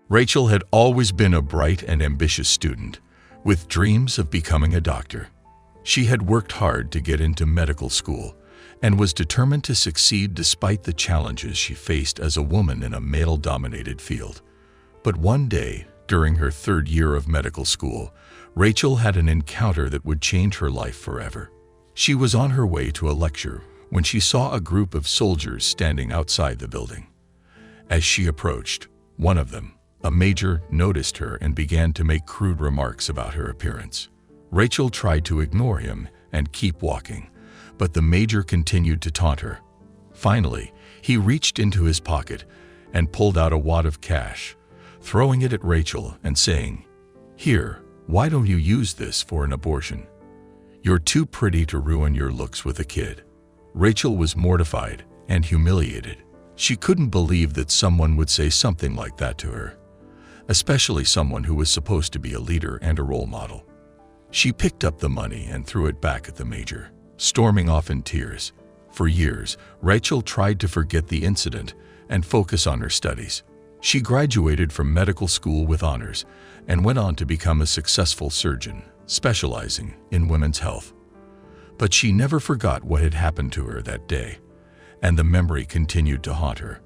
Rachel had always been a bright and ambitious student, with dreams of becoming a doctor. She had worked hard to get into medical school and was determined to succeed despite the challenges she faced as a woman in a male-dominated field. But one day, during her third year of medical school, Rachel had an encounter that would change her life forever. She was on her way to a lecture when she saw a group of soldiers standing outside the building. As she approached, one of them, a major, noticed her and began to make crude remarks about her appearance. Rachel tried to ignore him and keep walking, but the major continued to taunt her. Finally, he reached into his pocket and pulled out a wad of cash, throwing it at Rachel and saying, "Here, why don't you use this for an abortion? You're too pretty to ruin your looks with a kid." Rachel was mortified and humiliated. She couldn't believe that someone would say something like that to her, especially someone who was supposed to be a leader and a role model. She picked up the money and threw it back at the major, storming off in tears. For years, Rachel tried to forget the incident and focus on her studies. She graduated from medical school with honors and went on to become a successful surgeon, specializing in women's health. But she never forgot what had happened to her that day, and the memory continued to haunt her.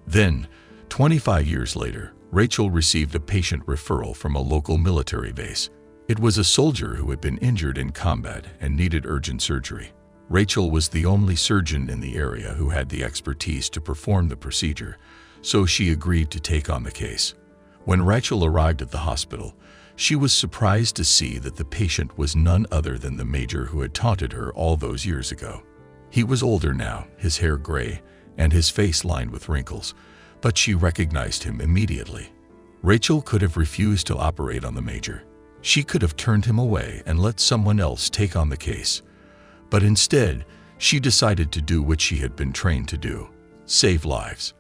Then, 25 years later, Rachel received a patient referral from a local military base. It was a soldier who had been injured in combat and needed urgent surgery. Rachel was the only surgeon in the area who had the expertise to perform the procedure, so she agreed to take on the case. When Rachel arrived at the hospital, she was surprised to see that the patient was none other than the major who had taunted her all those years ago. He was older now, his hair gray, and his face lined with wrinkles, but she recognized him immediately. Rachel could have refused to operate on the major. She could have turned him away and let someone else take on the case. But instead, she decided to do what she had been trained to do: save lives.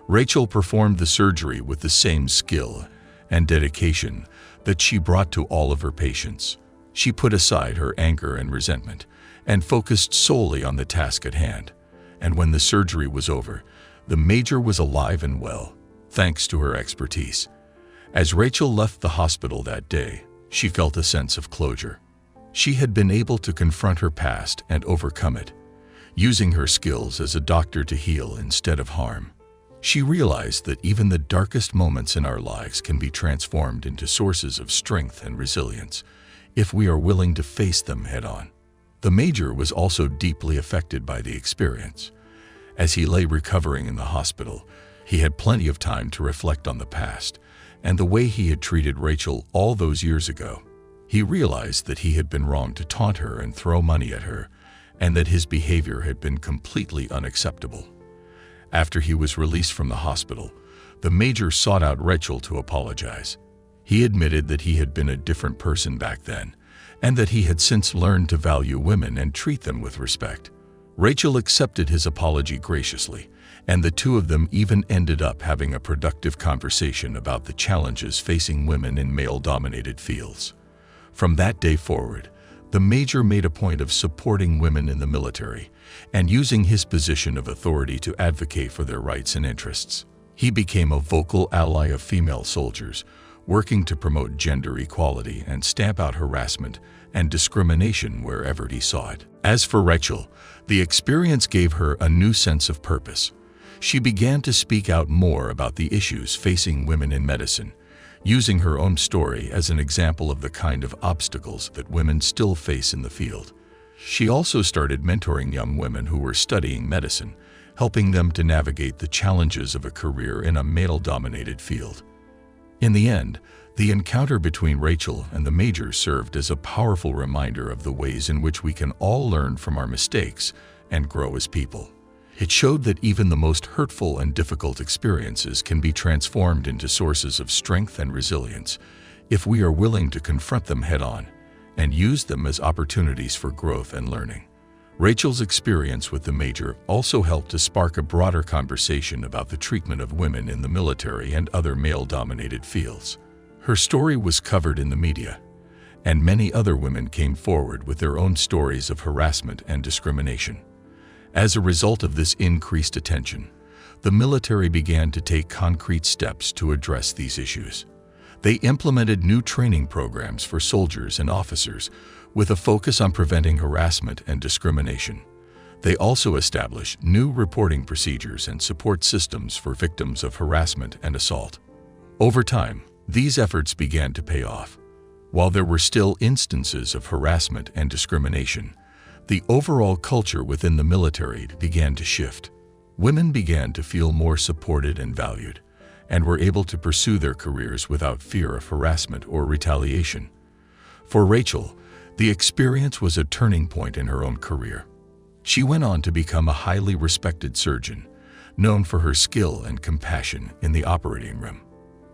Rachel performed the surgery with the same skill and dedication that she brought to all of her patients. She put aside her anger and resentment and focused solely on the task at hand. And when the surgery was over, the major was alive and well, thanks to her expertise. As Rachel left the hospital that day, she felt a sense of closure. She had been able to confront her past and overcome it, using her skills as a doctor to heal instead of harm. She realized that even the darkest moments in our lives can be transformed into sources of strength and resilience if we are willing to face them head-on. The major was also deeply affected by the experience. As he lay recovering in the hospital, he had plenty of time to reflect on the past and the way he had treated Rachel all those years ago. He realized that he had been wrong to taunt her and throw money at her, and that his behavior had been completely unacceptable. After he was released from the hospital, the major sought out Rachel to apologize. He admitted that he had been a different person back then, and that he had since learned to value women and treat them with respect. Rachel accepted his apology graciously, and the two of them even ended up having a productive conversation about the challenges facing women in male-dominated fields. From that day forward, the major made a point of supporting women in the military and using his position of authority to advocate for their rights and interests. He became a vocal ally of female soldiers, working to promote gender equality and stamp out harassment and discrimination wherever he saw it. As for Rachel, the experience gave her a new sense of purpose. She began to speak out more about the issues facing women in medicine, using her own story as an example of the kind of obstacles that women still face in the field. She also started mentoring young women who were studying medicine, helping them to navigate the challenges of a career in a male-dominated field. In the end, the encounter between Rachel and the major served as a powerful reminder of the ways in which we can all learn from our mistakes and grow as people. It showed that even the most hurtful and difficult experiences can be transformed into sources of strength and resilience if we are willing to confront them head-on and use them as opportunities for growth and learning. Rachel's experience with the major also helped to spark a broader conversation about the treatment of women in the military and other male-dominated fields. Her story was covered in the media, and many other women came forward with their own stories of harassment and discrimination. As a result of this increased attention, the military began to take concrete steps to address these issues. They implemented new training programs for soldiers and officers with a focus on preventing harassment and discrimination. They also established new reporting procedures and support systems for victims of harassment and assault. Over time, these efforts began to pay off. While there were still instances of harassment and discrimination, the overall culture within the military began to shift. Women began to feel more supported and valued, and were able to pursue their careers without fear of harassment or retaliation. For Rachel, the experience was a turning point in her own career. She went on to become a highly respected surgeon, known for her skill and compassion in the operating room.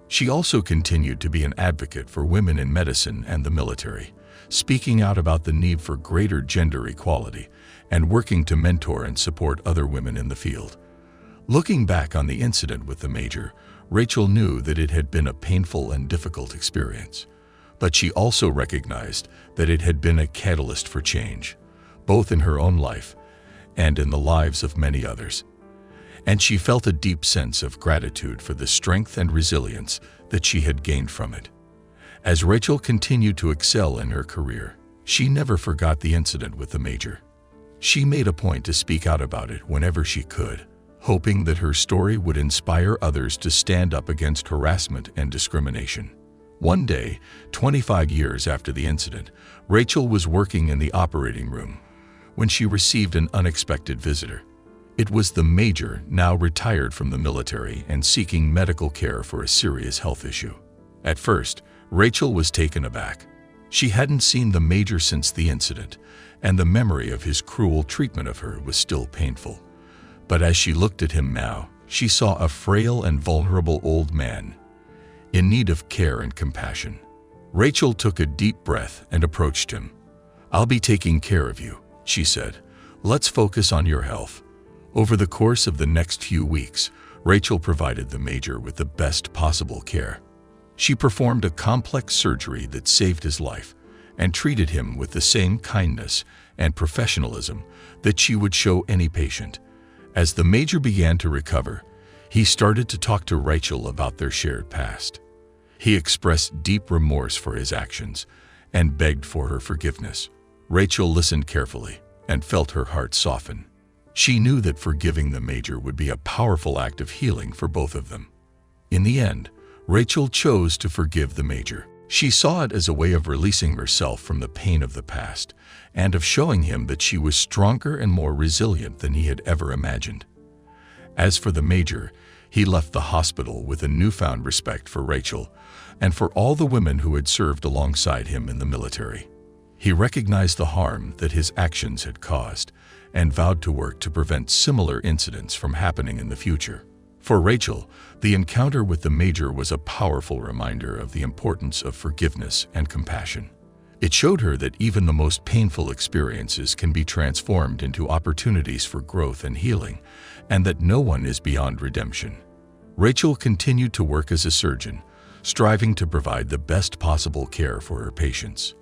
She also continued to be an advocate for women in medicine and the military, speaking out about the need for greater gender equality and working to mentor and support other women in the field. Looking back on the incident with the major, Rachel knew that it had been a painful and difficult experience, but she also recognized that it had been a catalyst for change, both in her own life and in the lives of many others. And she felt a deep sense of gratitude for the strength and resilience that she had gained from it. As Rachel continued to excel in her career, she never forgot the incident with the major. She made a point to speak out about it whenever she could, hoping that her story would inspire others to stand up against harassment and discrimination. One day, 25 years after the incident, Rachel was working in the operating room when she received an unexpected visitor. It was the major, now retired from the military and seeking medical care for a serious health issue. At first, Rachel was taken aback. She hadn't seen the major since the incident, and the memory of his cruel treatment of her was still painful. But as she looked at him now, she saw a frail and vulnerable old man in need of care and compassion. Rachel took a deep breath and approached him. "I'll be taking care of you," she said. "Let's focus on your health." Over the course of the next few weeks, Rachel provided the major with the best possible care. She performed a complex surgery that saved his life and treated him with the same kindness and professionalism that she would show any patient. As the major began to recover, he started to talk to Rachel about their shared past. He expressed deep remorse for his actions and begged for her forgiveness. Rachel listened carefully and felt her heart soften. She knew that forgiving the major would be a powerful act of healing for both of them. In the end, Rachel chose to forgive the major. She saw it as a way of releasing herself from the pain of the past and of showing him that she was stronger and more resilient than he had ever imagined. As for the major, he left the hospital with a newfound respect for Rachel and for all the women who had served alongside him in the military. He recognized the harm that his actions had caused and vowed to work to prevent similar incidents from happening in the future. For Rachel, the encounter with the major was a powerful reminder of the importance of forgiveness and compassion. It showed her that even the most painful experiences can be transformed into opportunities for growth and healing, and that no one is beyond redemption. Rachel continued to work as a surgeon, striving to provide the best possible care for her patients.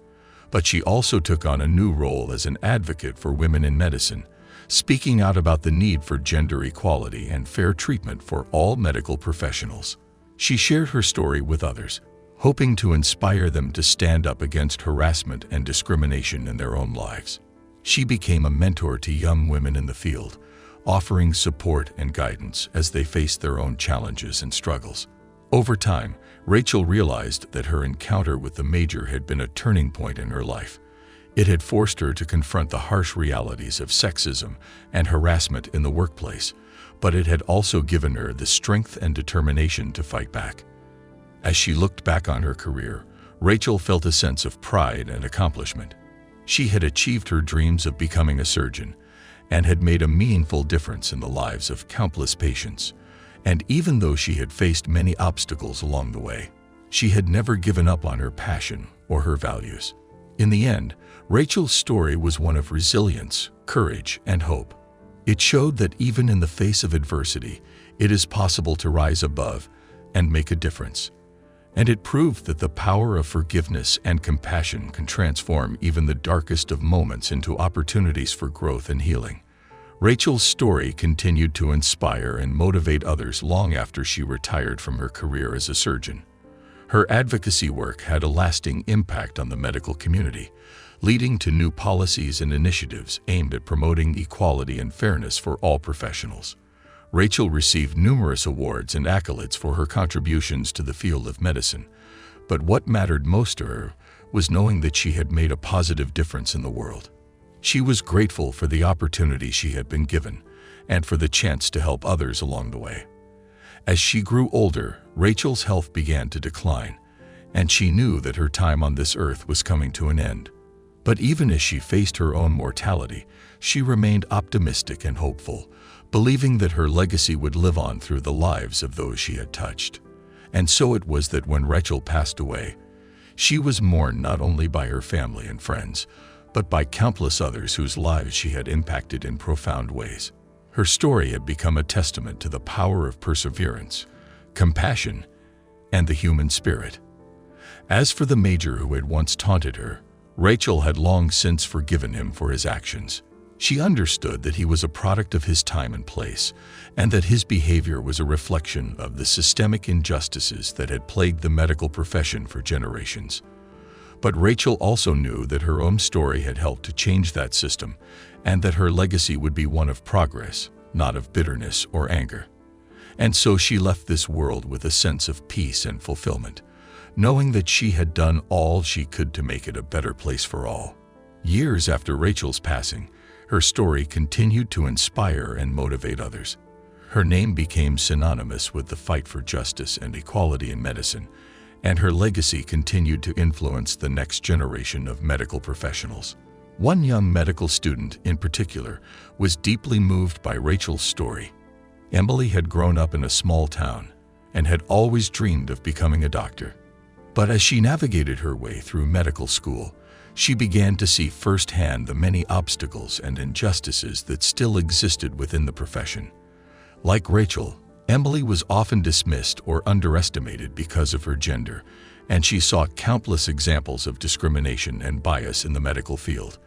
But she also took on a new role as an advocate for women in medicine, speaking out about the need for gender equality and fair treatment for all medical professionals. She shared her story with others, hoping to inspire them to stand up against harassment and discrimination in their own lives. She became a mentor to young women in the field, offering support and guidance as they faced their own challenges and struggles. Over time, Rachel realized that her encounter with the major had been a turning point in her life. It had forced her to confront the harsh realities of sexism and harassment in the workplace, but it had also given her the strength and determination to fight back. As she looked back on her career, Rachel felt a sense of pride and accomplishment. She had achieved her dreams of becoming a surgeon and had made a meaningful difference in the lives of countless patients. And even though she had faced many obstacles along the way, she had never given up on her passion or her values. In the end, Rachel's story was one of resilience, courage, and hope. It showed that even in the face of adversity, it is possible to rise above and make a difference. And it proved that the power of forgiveness and compassion can transform even the darkest of moments into opportunities for growth and healing. Rachel's story continued to inspire and motivate others long after she retired from her career as a surgeon. Her advocacy work had a lasting impact on the medical community, leading to new policies and initiatives aimed at promoting equality and fairness for all professionals. Rachel received numerous awards and accolades for her contributions to the field of medicine, but what mattered most to her was knowing that she had made a positive difference in the world. She was grateful for the opportunity she had been given and for the chance to help others along the way. As she grew older, Rachel's health began to decline, and she knew that her time on this earth was coming to an end. But even as she faced her own mortality, she remained optimistic and hopeful, believing that her legacy would live on through the lives of those she had touched. And so it was that when Rachel passed away, she was mourned not only by her family and friends, but by countless others whose lives she had impacted in profound ways. Her story had become a testament to the power of perseverance, compassion, and the human spirit. As for the major who had once taunted her, Rachel had long since forgiven him for his actions. She understood that he was a product of his time and place, and that his behavior was a reflection of the systemic injustices that had plagued the medical profession for generations. But Rachel also knew that her own story had helped to change that system, and that her legacy would be one of progress, not of bitterness or anger. And so she left this world with a sense of peace and fulfillment, knowing that she had done all she could to make it a better place for all. Years after Rachel's passing, her story continued to inspire and motivate others. Her name became synonymous with the fight for justice and equality in medicine, and her legacy continued to influence the next generation of medical professionals. One young medical student, in particular, was deeply moved by Rachel's story. Emily had grown up in a small town and had always dreamed of becoming a doctor. But as she navigated her way through medical school, she began to see firsthand the many obstacles and injustices that still existed within the profession. Like Rachel, Emily was often dismissed or underestimated because of her gender, and she saw countless examples of discrimination and bias in the medical field.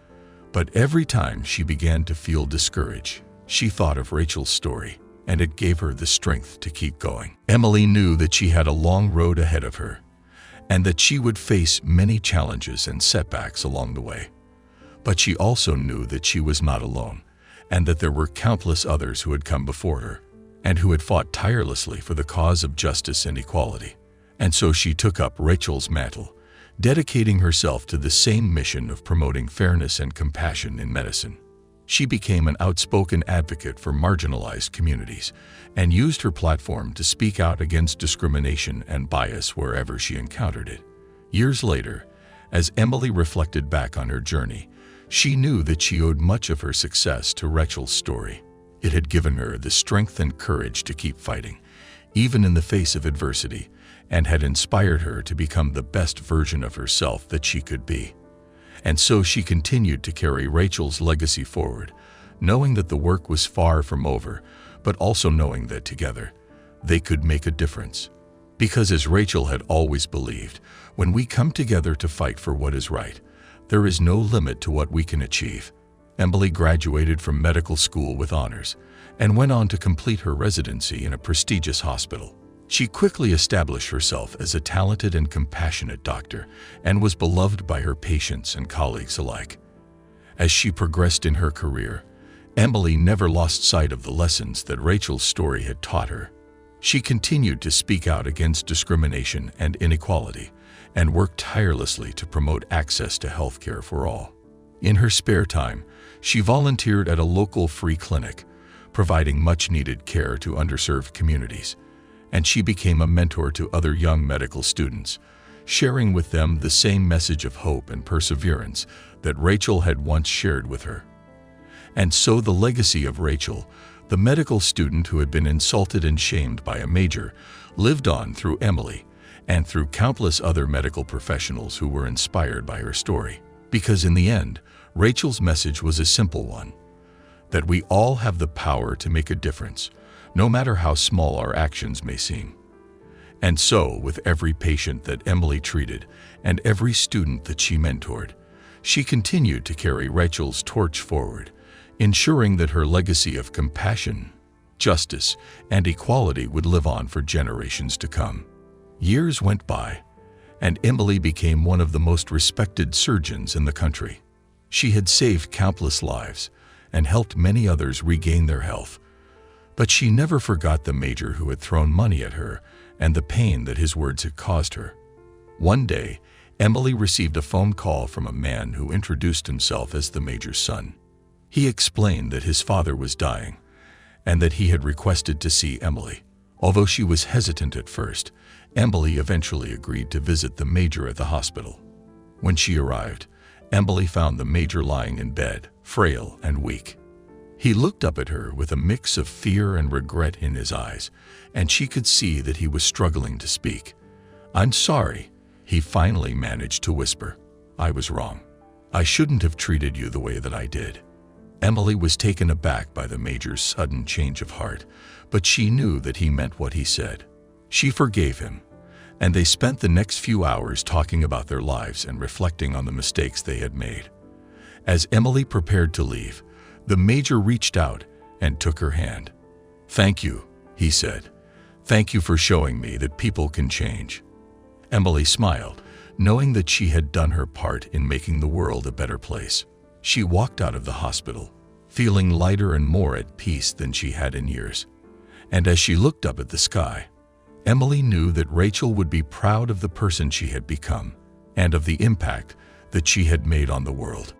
But every time she began to feel discouraged, she thought of Rachel's story, and it gave her the strength to keep going. Emily knew that she had a long road ahead of her, and that she would face many challenges and setbacks along the way. But she also knew that she was not alone, and that there were countless others who had come before her, and who had fought tirelessly for the cause of justice and equality. And so she took up Rachel's mantle, dedicating herself to the same mission of promoting fairness and compassion in medicine. She became an outspoken advocate for marginalized communities and used her platform to speak out against discrimination and bias wherever she encountered it. Years later, as Emily reflected back on her journey, she knew that she owed much of her success to Rachel's story. It had given her the strength and courage to keep fighting, even in the face of adversity, and had inspired her to become the best version of herself that she could be. And so she continued to carry Rachel's legacy forward, knowing that the work was far from over, but also knowing that together, they could make a difference. Because as Rachel had always believed, when we come together to fight for what is right, there is no limit to what we can achieve. Emily graduated from medical school with honors and went on to complete her residency in a prestigious hospital. She quickly established herself as a talented and compassionate doctor and was beloved by her patients and colleagues alike. As she progressed in her career, Emily never lost sight of the lessons that Rachel's story had taught her. She continued to speak out against discrimination and inequality and worked tirelessly to promote access to healthcare for all. In her spare time, she volunteered at a local free clinic, providing much-needed care to underserved communities, and she became a mentor to other young medical students, sharing with them the same message of hope and perseverance that Rachel had once shared with her. And so the legacy of Rachel, the medical student who had been insulted and shamed by a major, lived on through Emily and through countless other medical professionals who were inspired by her story. Because in the end, Rachel's message was a simple one: that we all have the power to make a difference, no matter how small our actions may seem. And so, with every patient that Emily treated and every student that she mentored, she continued to carry Rachel's torch forward, ensuring that her legacy of compassion, justice, and equality would live on for generations to come. Years went by, and Emily became one of the most respected surgeons in the country. She had saved countless lives and helped many others regain their health. But she never forgot the major who had thrown money at her and the pain that his words had caused her. One day, Emily received a phone call from a man who introduced himself as the major's son. He explained that his father was dying and that he had requested to see Emily. Although she was hesitant at first, Emily eventually agreed to visit the major at the hospital. When she arrived, Emily found the major lying in bed, frail and weak. He looked up at her with a mix of fear and regret in his eyes, and she could see that he was struggling to speak. "I'm sorry," he finally managed to whisper. "I was wrong. I shouldn't have treated you the way that I did." Emily was taken aback by the major's sudden change of heart, but she knew that he meant what he said. She forgave him, and they spent the next few hours talking about their lives and reflecting on the mistakes they had made. As Emily prepared to leave, the major reached out and took her hand. "Thank you," he said. "Thank you for showing me that people can change." Emily smiled, knowing that she had done her part in making the world a better place. She walked out of the hospital, feeling lighter and more at peace than she had in years. And as she looked up at the sky, Emily knew that Rachel would be proud of the person she had become and of the impact that she had made on the world.